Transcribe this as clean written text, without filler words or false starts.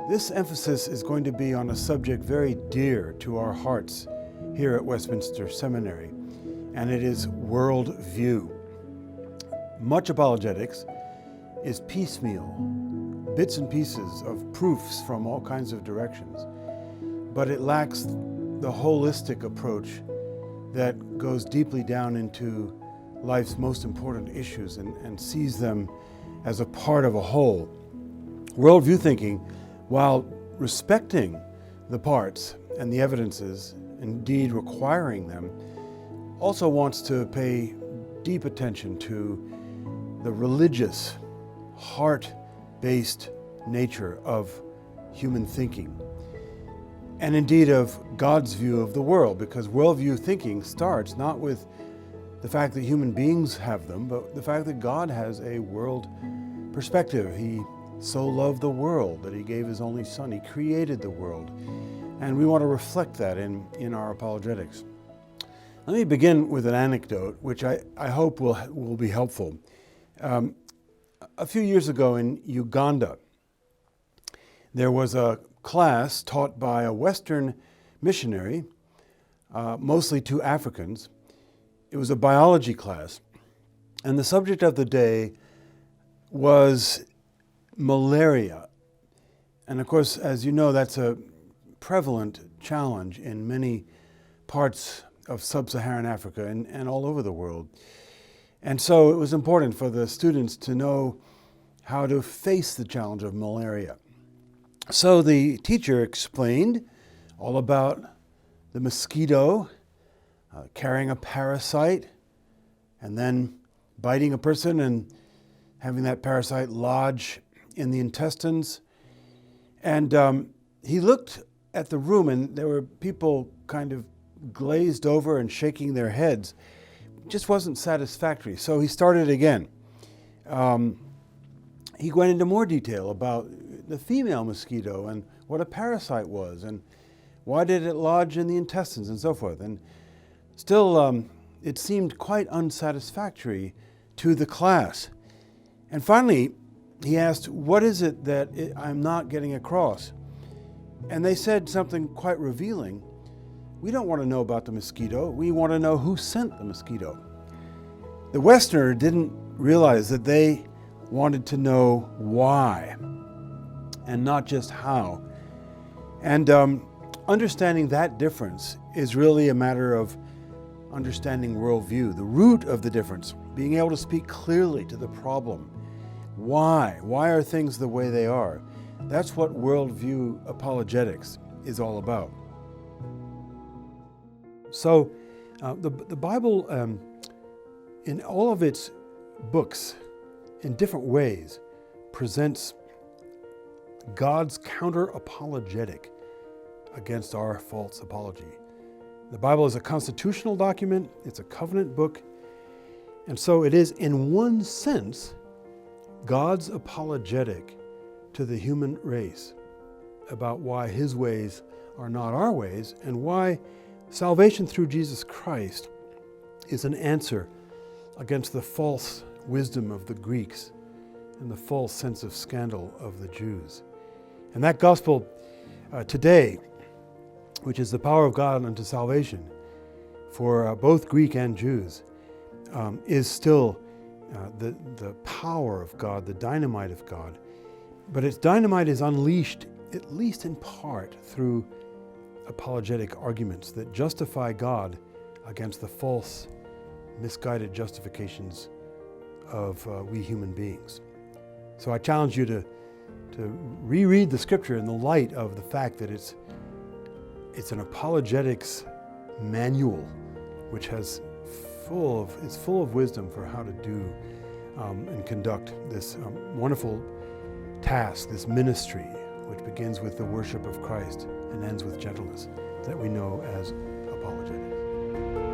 This emphasis is going to be on a subject very dear to our hearts here at Westminster Seminary, and it is worldview. Much apologetics is piecemeal, bits and pieces of proofs from all kinds of directions, but it lacks the holistic approach that goes deeply down into life's most important issues and sees them as a part of a whole. Worldview thinking, while respecting the parts and the evidences, indeed requiring them, also wants to pay deep attention to the religious, heart-based nature of human thinking, and indeed of God's view of the world, because worldview thinking starts not with the fact that human beings have them, but the fact that God has a world perspective. He so loved the world that he gave his only son. He created the world. And we want to reflect that in our apologetics. Let me begin with an anecdote, which I hope will be helpful. A few years ago in Uganda, there was a class taught by a Western missionary, mostly to Africans. It was a biology class. And the subject of the day was malaria. And of course, as you know, that's a prevalent challenge in many parts of sub-Saharan Africa and all over the world. And so it was important for the students to know how to face the challenge of malaria. So the teacher explained all about the mosquito carrying a parasite and then biting a person and having that parasite lodge in the intestines. And he looked at the room, and there were people kind of glazed over and shaking their heads. It just wasn't satisfactory. So he started again. He went into more detail about the female mosquito and what a parasite was and why did it lodge in the intestines and so forth. And still, it seemed quite unsatisfactory to the class. And finally, he asked, what is it that I'm not getting across? And they said something quite revealing. We don't want to know about the mosquito. We want to know who sent the mosquito. The Westerner didn't realize that they wanted to know why and not just how. And understanding that difference is really a matter of understanding worldview, the root of the difference, being able to speak clearly to the problem. Why? Why are things the way they are? That's what worldview apologetics is all about. So the Bible, in all of its books, in different ways, presents God's counter-apologetic against our false apology. The Bible is a constitutional document, it's a covenant book, and so it is, in one sense, God's apologetic to the human race about why his ways are not our ways and why salvation through Jesus Christ is an answer against the false wisdom of the Greeks and the false sense of scandal of the Jews. And that gospel today, which is the power of God unto salvation for both Greek and Jews, is still the power of God, the dynamite of God. But its dynamite is unleashed, at least in part, through apologetic arguments that justify God against the false, misguided justifications of we human beings. So I challenge you to reread the scripture in the light of the fact that it's an apologetics manual which is full of wisdom for how to do and conduct this wonderful task, this ministry, which begins with the worship of Christ and ends with gentleness, that we know as apologetics.